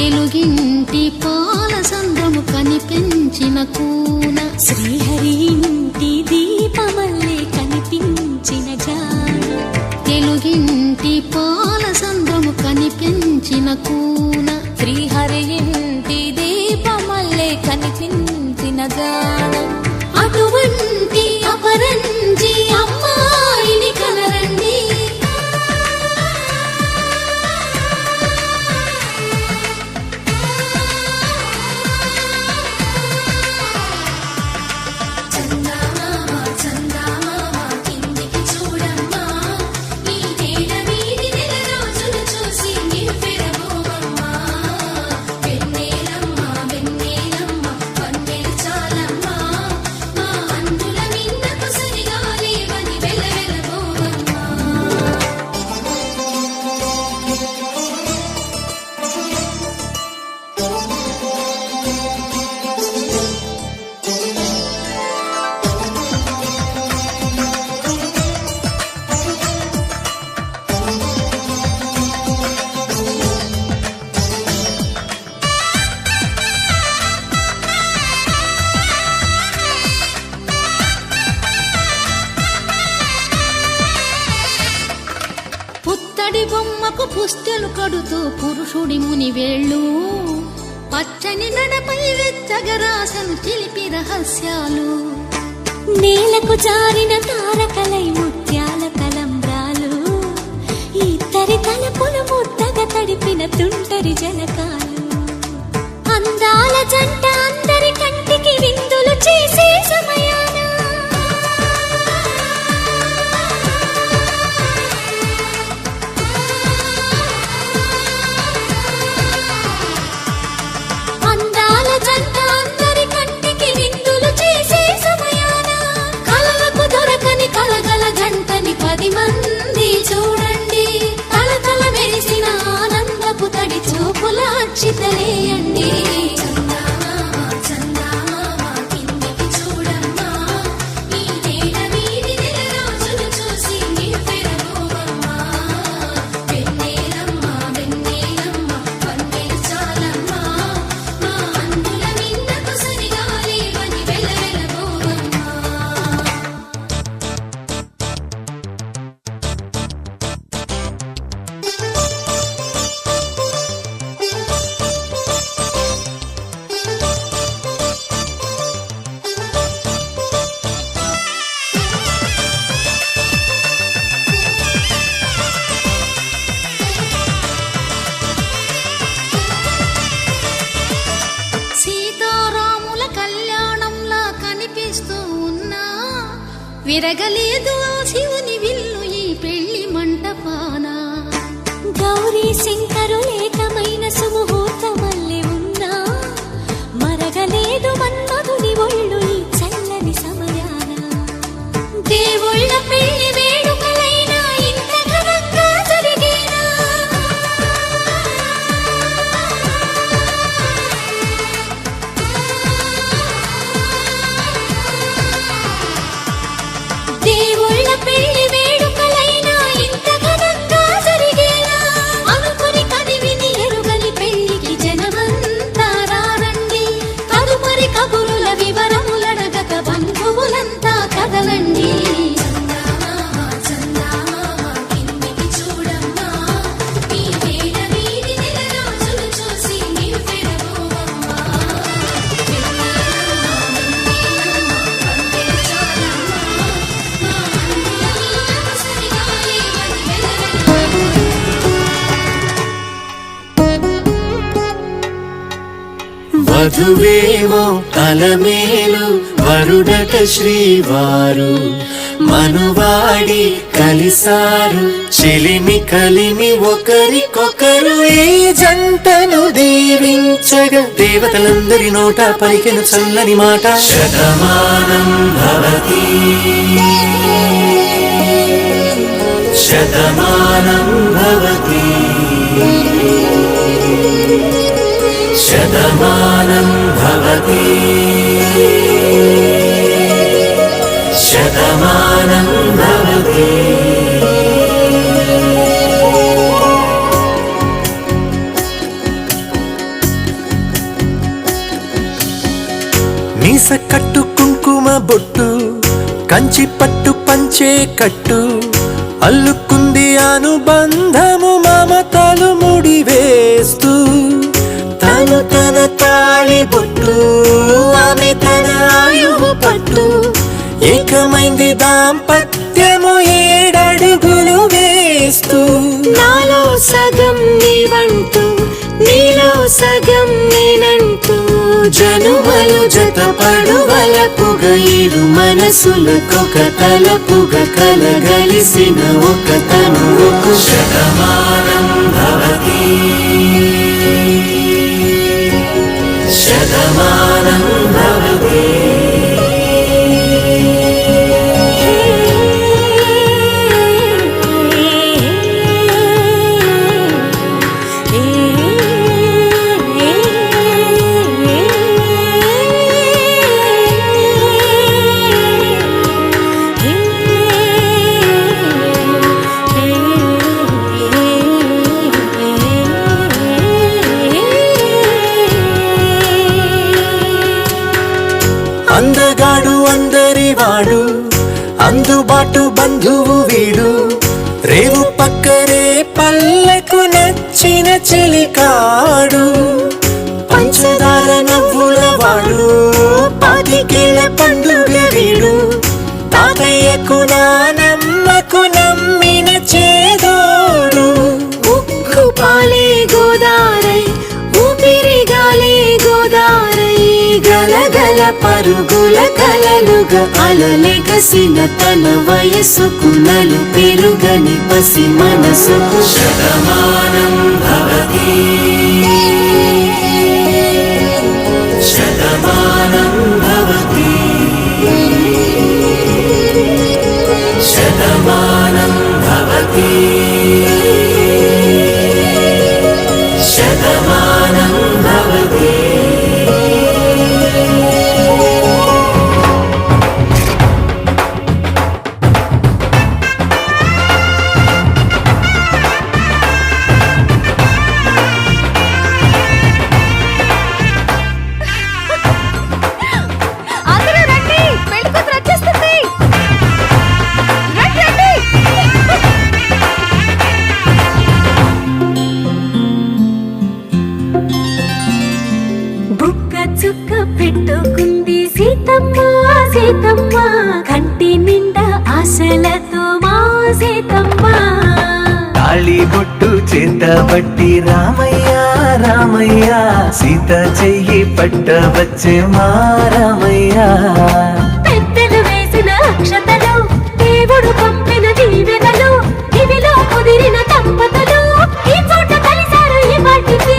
తెలుగింటి పాల సంద్రము కనిపించిన కూన శ్రీహరి ఇంటి దీపమల్లే కనిపించిన జాన తెలుగింటి పాల సంద్రము కనిపించిన కూన శ్రీహరి ఇంటి దీపమల్లే కనిపించిన జాన అటువంటి అపరంజి అమ్మాయిని కనరండి పుత్తడి బొమ్మకు పుస్తెలు కడుతూ పురుషుడి ముని వేళ్ళు పచ్చని నడపై వెచ్చగరాసను చిలిపి రహస్యాలు నేలకు జారిన తారకలై ముత్యాల తలంబ్రాలు ఇద్దరి తలపులు ముద్దగా తడిపిన తుంటరి జలకాలు అందాల జంట అందరి కంటికి విందులు చేసే సమయాన అందాల జంట అందరి కంటికి విందులు చేసే సమయాన కలలకు దొరకని కలగల జంటని 10 మంది చూడండి తలతల మెరిసిన ఆనందపు తడి చూపుల అక్షితలేయండి సీతారాముల కళ్యాణంలా కనిపిస్తూ ఉన్నా విరగలేదు ఆ శివుని విల్లు ఈ పెళ్లి మంటపాన గౌరీ శంకరులేకమైన సుముహూర్తమల్లె ఉన్నా మరగలేదు మన్మధుని ఒళ్ళు ఈ చల్లని సమయాన దేవుళ్ళ పెళ్లి వేడుకలైనా ఇంత ఘనంగా జరిగేనా దేవుళ్ళ పెళ్లి వేడుకలైనా ఇంత ఘనంగా జరిగేనా అనుకుని కదివిని ఎరుగని పెళ్లికి జనమంతా రారండి తదుపరి కబురుల వివరములడగక బంధువులంతా కదలండి వధువేమో అలమేలు వరుడట శ్రీవారు మనువాడి కలిసారు చెలిమి కలిమి ఒకరికొకరు ఈ జంటను దీవించగా దేవతలందరి నోట పలికెను చల్లని మాట శతమానం భవతి శతమానం భవతి శతమానం భవతి శతమానం భవతి పంచే కట్టు అల్లుకుంది అనుబంధము మమతలు ముడివేస్తూ తను తన తాళి బొట్టు ఆమె తన ఆయువు పట్టు ఏకమైంది దాంపత్యము 7 అడుగులు వేస్తూ నాలో సగం నీవంటూ నీలో సగం నేనంటూ జనుమలు జతపడువలపుగ ఇరు మనసులకొక తలపుగ కలగలిసిన ఒక తనువుకు శతమానం భవతి శతమానం భవతి అందగాడు అందరివాడు అందుబాటు బంధువు వీడు రేవు పక్కనే పల్లెకు నచ్చిన చెలికాడు పంచదార నవ్వుల వాడు 25 ఏళ్ల పండుగ వీడు తాతయ్యకు నానమ్మకు నమ్మిన చేదోడు ఉక్కు పాలే గోదారై ఊపిరి గాలే గోదారై గలగల పరుగుల కలలుగా అలలెగసిన తన వయసుకు నలు పెరుగని పసి మనసుకు శతమానం భవతి శతమానం భవతి శతమానం భవతి శతమానం భవతి అందరూ రండి పెళ్లి కూతురు వచ్చేస్తుంది రండి రండి బుక్క చుక్క పెట్టుకుంది సీతమ్మ సీతమ్మ కంటి నిండా ఆశలతో మా సీతమ్మ తాళి బొట్టు చేతబట్టి రామయ్య రామయ్య సీత చెయ్యి పట్ట వచ్చే మా రామయ్య పెద్దలు వేసిన అక్షతలు దేవుడు పంపిన దీవెనలు ఇవిలో కుదిరిన దంపతులు ఈ చోట కలిసారు ఈ వాటికి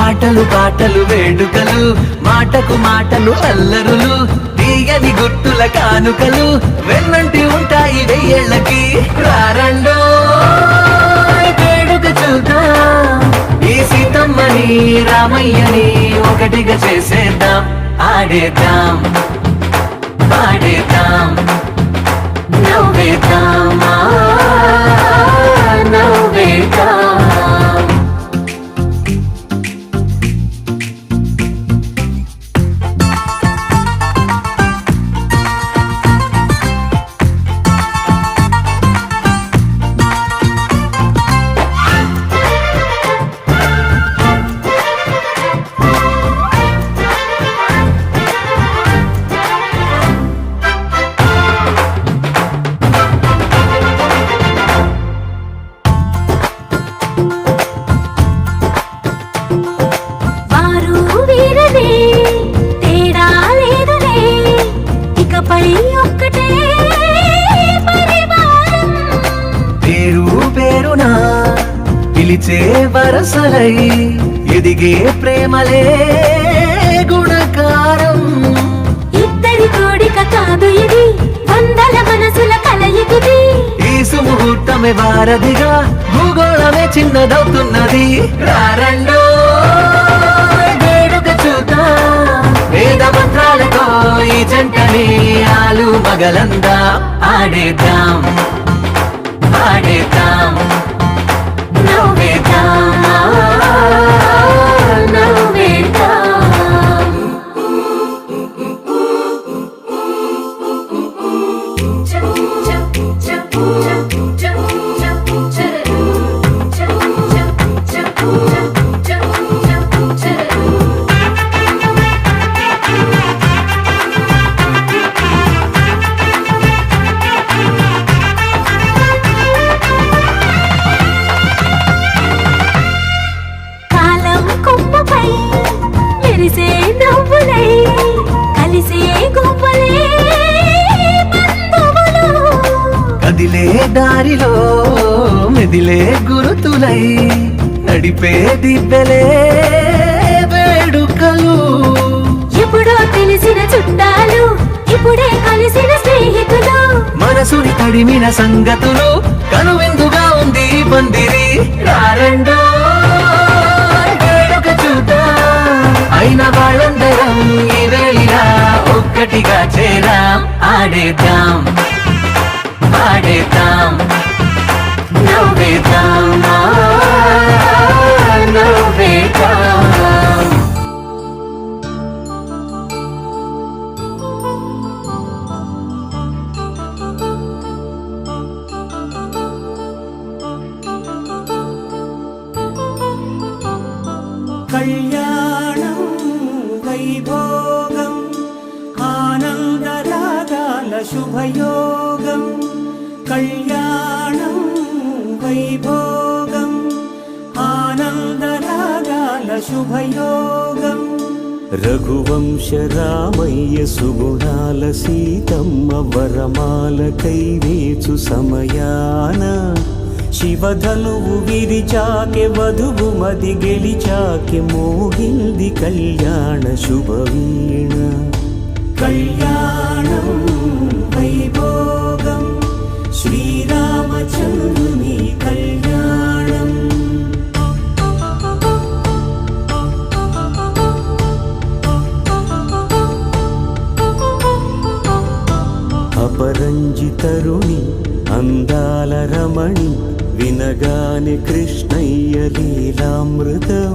ఆటలు పాటలు వేడుకలు మాటకు మాటలు అల్లరులు తీయని గుర్తుల కానుకలు వెన్నంటి ఉంటాయి 1000 ఏళ్ళకి రారండో వేడుక చూద్దాం ఈ సీతమ్మని రామయ్యని ఒకటిగా చేసేద్దాం ఆడేద్దాం పాడేద్దాం నవ్వేద్దాం నవ్వేద్దాం వారు వీరనే తేడా లేదులే ఇకపై ఒక్కటే పరివారం పేరు పేరునా పిలిచే వరసలై ఎదిగే ప్రేమలే గుణకారం ఇద్దరి కోడిక కాదు ఇది వందల మనసుల కలయికిది ఈ సుముహూర్తమే వారధిగా భూగోళమే చిన్నదవుతున్నది రారండో వేడుక చూద్దాం వేద మంత్రాలతో ఈ జంటని ఆలు మగలందా ఆడేద్దాం పాడేద్దాం నవ్వేద్దాం నవ్వేద్దాం చ చ చ దారిలో మెదిలే గురుతులై నడిపే దిబ్బెలే వేడుకలు. ఎప్పుడో తెలిసిన చుట్టాలు ఇప్పుడే కలిసిన స్నేహితులు, మనసుని తడిమిన సంగతులు కనువిందుగా ఉంది ఈ పందిరి. రారండో వేడుక చూద్దాం, అయిన వాళ్ళందరం ఈ వేళ ఒక్కటిగా చేరాం. ఆడేద్దాం పాడేద్దాం నవ్వేద్దాం నవ్వేద్దాం. కళ్యాణం వైభోగం ఆనందరాగాల శుభయోగం. కళ్యాణం వైభోగం ఆనందరాగాల శుభయోగం. రఘువంశ రామయ్య సుగుణాల సీతమ్మ వరమాల కైవేచు సమయాన శివధనువు విరిచాకె వధువు మది గెలిచాకె మోగింది కళ్యాణ శుభవీణ. కళ్యాణం వైభోగం శ్రీరామచంద్రుని కళ్యాణం. అపరంజి తరుణి అందాల రమణి వినగానే కృష్ణయ్య లీలామృతం.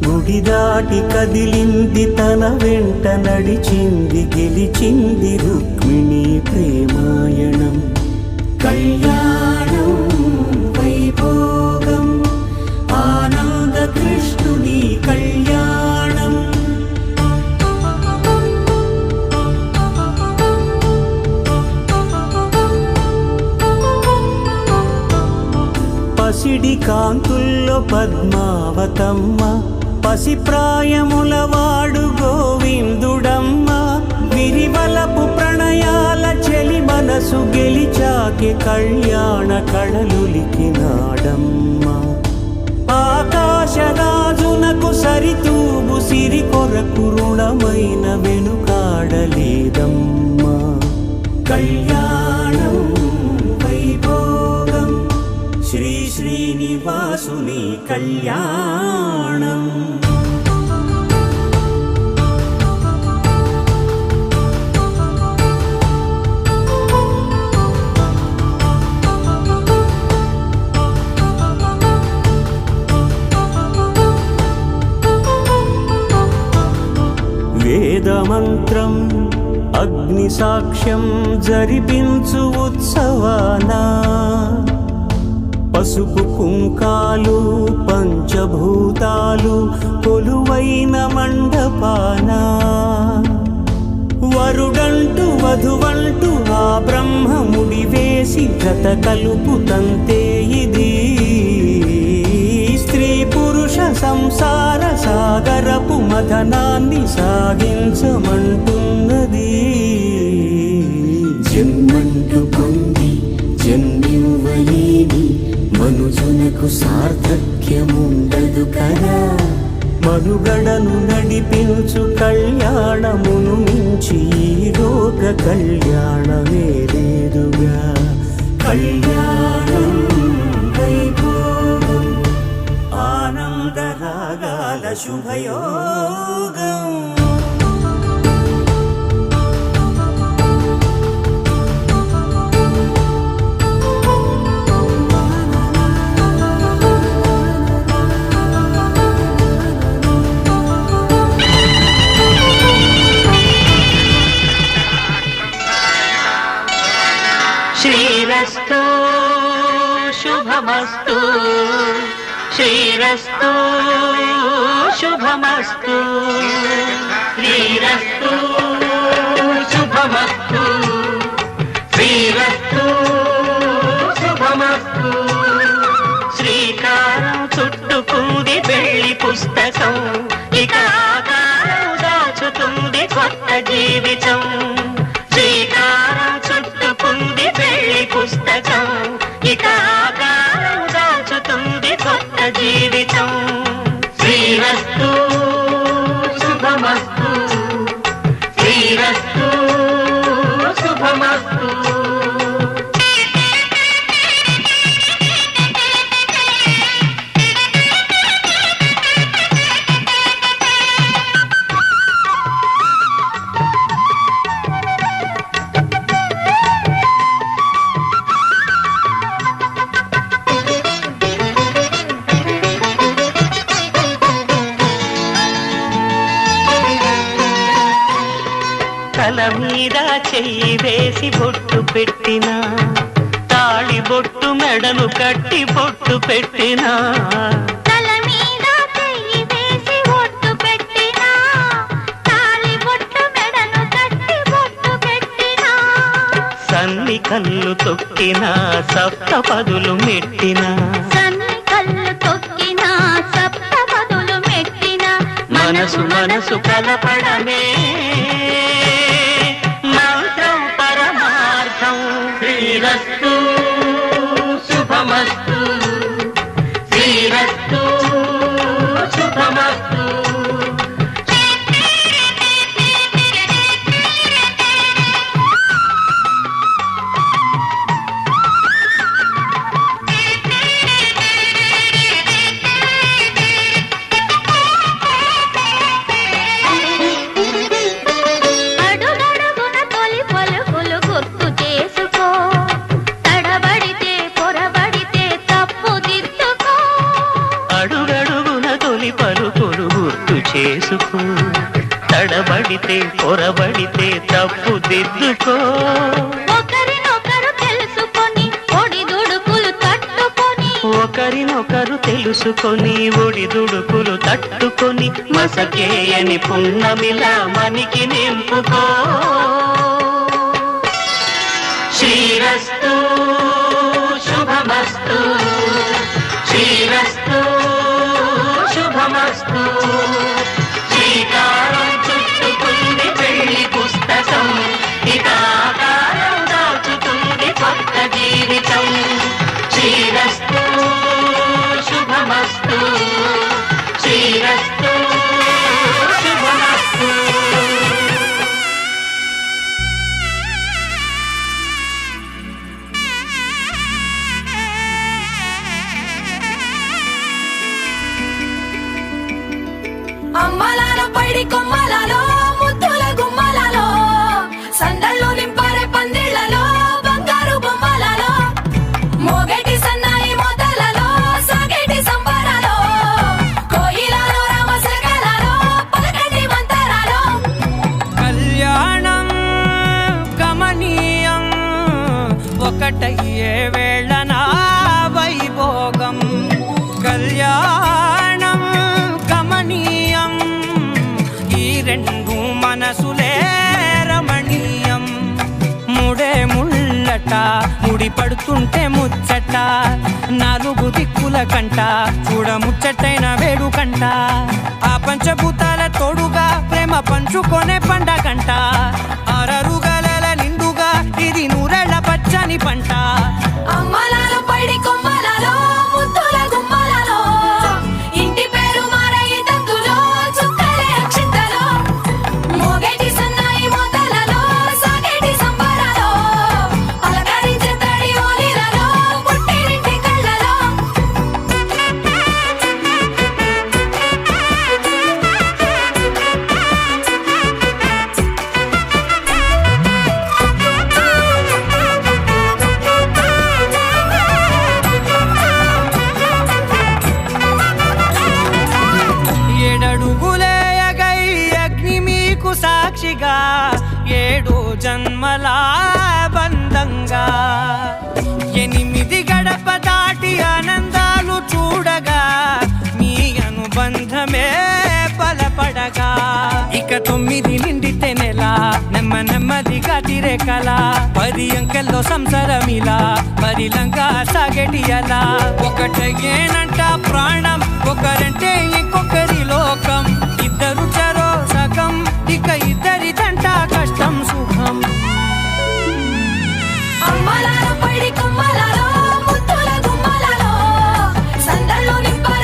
గుడి దాటి కదిలింది తన వెంట నడిచింది గెలిచింది రుక్మిణి ప్రేమాయణం. కళ్యాణం వైభోగం ఆనంద కృష్ణుని కళ్యాణం. పసిడి కాంతుల్లో పద్మావతమ్మ పసిప్రాయముల వాడు గోవిందుడమ్మ. విరివలపు ప్రణయాల చెలి మనసు గెలిచాకి కళ్యాణ కళలులికినాడమ్మ. ఆకాశరాజునకు సరితూగు సిరి కొరకు రుణమైన వెనుకాడలేదమ్మా. కళ్యాణం వైభోగం శ్రీ శ్రీనివాసుని కళ్యాణం. వేదమంత్రం అగ్ని సాక్ష్యం జరిపించు ఉత్సవానా. పసుపు కుంకాలు పంచభూతాలు కొలువైన మండపాన. వరుడంటూ వధువంటూ ఆ బ్రహ్మముడి వేసి జత కలుపుతంతే ఇది. స్త్రీ పురుష సంసార సాగరపు మథనాన్ని సాగించమంటున్నది. జన్మంటూ పొంది జన్మివ్వలేని మనుజునకు సార్థక్యముండదు కదా. మనుగడను నడిపించు కళ్యాణమును మించి ఈ లోక కళ్యాణమే లేదుగా. కళ్యాణం వైభోగం ఆనందరాగాల శుభయోగం. శ్రీరస్తు శుభమస్తు శ్రీరస్తు శుభమస్తు శ్రీరస్తు శుభమస్తు శ్రీరస్తు శుభమస్తు. శ్రీకారం చుట్టుకుంది పెళ్లి పుస్తకం, ఇక ఆకారం దాచుతుంది కొత్త జీవితం. శ్రీకారం చుట్టుకుంది పెళ్లి పుస్తకం, జీవితం శ్రీరస్తు శుభమస్తు శ్రీరస్తు శుభమస్తు తల మీద చెయ్యి వేసి బొట్టు పెట్టినా తాళి బొట్టు మెడను కట్టి బొట్టు పెట్టినా తల మీద చెయ్యి వేసి బొట్టు పెట్టినా తాళి బొట్టు మెడను కట్టి బొట్టు పెట్టినా సన్ని కళ్ళు తొక్కినా సప్త పదులు మెట్టినా సన్ని కళ్ళు తొక్కినా సప్త పదులు మెట్టినా మనసు మనసు కలపడమే మంత్రం పరమార్థం శ్రీరస్తు శుభమస్తు శ్రీరస్తు శుభమస్తు అడుగడుగున తొలి పలుకులు గుర్తు చేసుకో తడబడితే పొరబడితే తప్పు దిద్దుకో అడుగడుగున తొలి పలుకులు గుర్తు చేసుకో తడబడితే పొరబడితే తప్పు దిద్దుకో ఒకరినొకరు తెలుసుకొని ఒడిదుడుకులు తట్టుకొని ఒకరినొకరు తెలుసుకొని ఒడిదుడుకులు తట్టుకొని మసకేయని పున్నమిలా మనికి నింపుకో శ్రీరస్తు శుభమస్తు శ్రీరస్తు శుభమస్తు శ్రీకారం చుట్టుకుంది పెళ్లి పుస్తకం ఇక ఆకారం దాచుతుంది కొత్త జీవితం శ్రీరస్తు శుభమస్తు శ్రీరస్తు శుభమస్తు అమ్మలాలో పైడి కొమ్మలలో ముద్దుల గుమ్మలలో సందళ్ళు నింపారే పందిళ్లలో బంగారు బొమ్మలలో మోగేటి సన్నాయి మోతలలో సాగేటి సంబరాలో కోయిలలో రామశకలలో పలకటి మంతరాలో కళ్యాణం గమనీయం ఒకటయ్యే వేళ నా వైభోగం కళ్యాణం గమనీయం ఈ రెండు మనసులే రమణీయం ముడే ముళ్ళట ముడి పడుతుంటే ముచ్చట నాలుగు దిక్కుల కంట చూడ ముచ్చటైన వేడుకంట ఆ పంచభూతాల తోడుగా ప్రేమ పంచుకొనే పండగంట అరరుగల నిండుగా ఇది నూరెళ్ళ పచ్చని పంట అమ్మలాలో పైడి కొమ్మలలో ముద్దుల గుమ్మలలో ఇంటి పేరు మారయి తంతులో చుక్కలే అక్షింతలో మోగేటి సన్నాయి మోతలలో సాగేటి సంబరాలో పలకరించే తడి ఓలిలలో పుట్టినింటి కళ్ళలో ఏడడుగులేయగై అగ్ని మీకు సాక్షిగా ఏడు జన్మల బంధంగా ఎనిమిది గడప దాటి ఆనందాలు చూడగా మీ అనుబంధమే బలపడగా ఇక 9 నిండితే నెల నెమ్మదిగా తిరే కల 10 అంకెల్లో సంసారమిలా పరిలంగా సాగేటి అలా ఒకటేనంట ప్రాణం ఒకరంటే ఇంకొకరి లోకం ఇద్దరు చరో సగం ఇక ఇద్దరిదంట కష్టం సుఖం అమ్మలాలో పైడి కొమ్మలలో ముద్దుల గుమ్మలలో సందళ్ళు నింపారే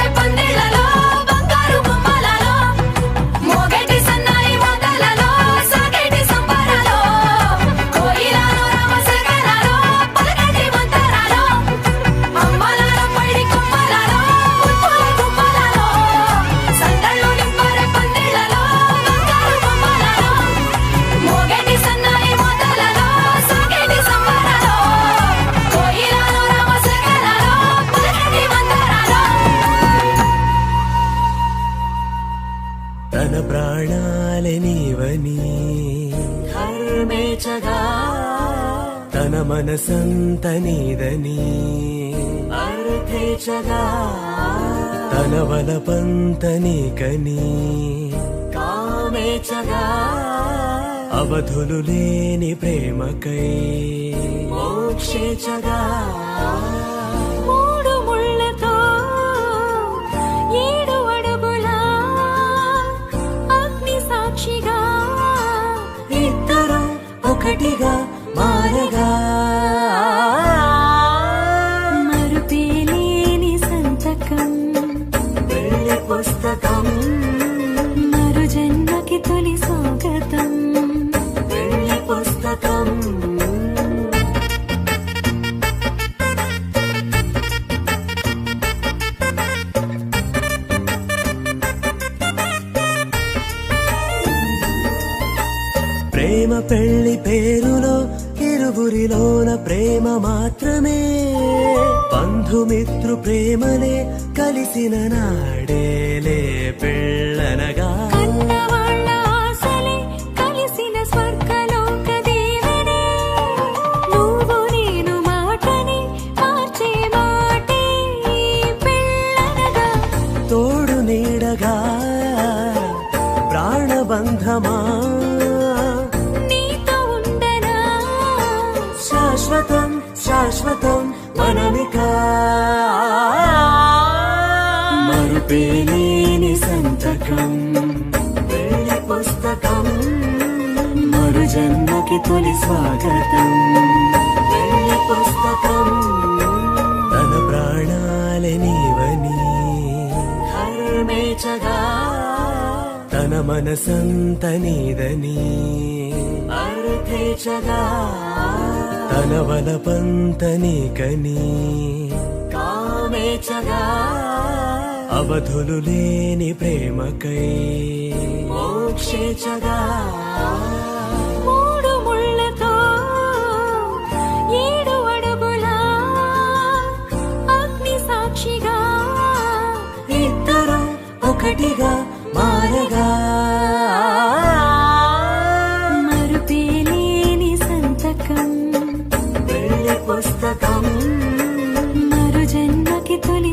మనసంత నీదని అర్థేచగా తన వలపంత నీకని కామేచగా అవధులు లేని ప్రేమకై మోక్షేచగా మూడు ముళ్ళతో 7 అడుగుల అగ్ని సాక్షిగా ఇద్దరు ఒకటిగా మారగా మరుపేలేని సంతకం పెళ్లి పుస్తకం మరు జన్మకి తొలి స్వాగతం పెళ్లి పుస్తకం ప్రేమ పెళ్లి పేరులో ఇరువురిలోన ప్రేమ మాత్రమే బంధుమిత్రు ప్రేమలే కలిసిన నాడేలే పెళ్ళనగా కన్నవాళ్ళ ఆశలే కలిసిన స్వర్గలోక దేవనే నువ్వు నేను మాటని మార్చే మాటే పెళ్ళనగా తోడు నీడగా ప్రాణబంధమా నీతో ఉండనా శాశ్వతం శాశ్వతం మనమిక మరుపేలేని సంతకం పెళ్లి పుస్తకం మరు జన్మకి తొలి స్వాగతం పెళ్లి పుస్తకం తన ప్రాణాలే నీవని ధర్మేచగా తన మనసంత నీదని అర్థేచగా తన వలపంత నీకని కామేచగా అవధులు లేని ప్రేమకై మోక్షేచగా మూడు ముళ్ళతో 7 అడుగుల అగ్ని సాక్షిగా ఇద్దరు ఒకటిగా మారగా మరుపేలేని సంతకం పెళ్లి పుస్తకం మరు జన్మకి తొలి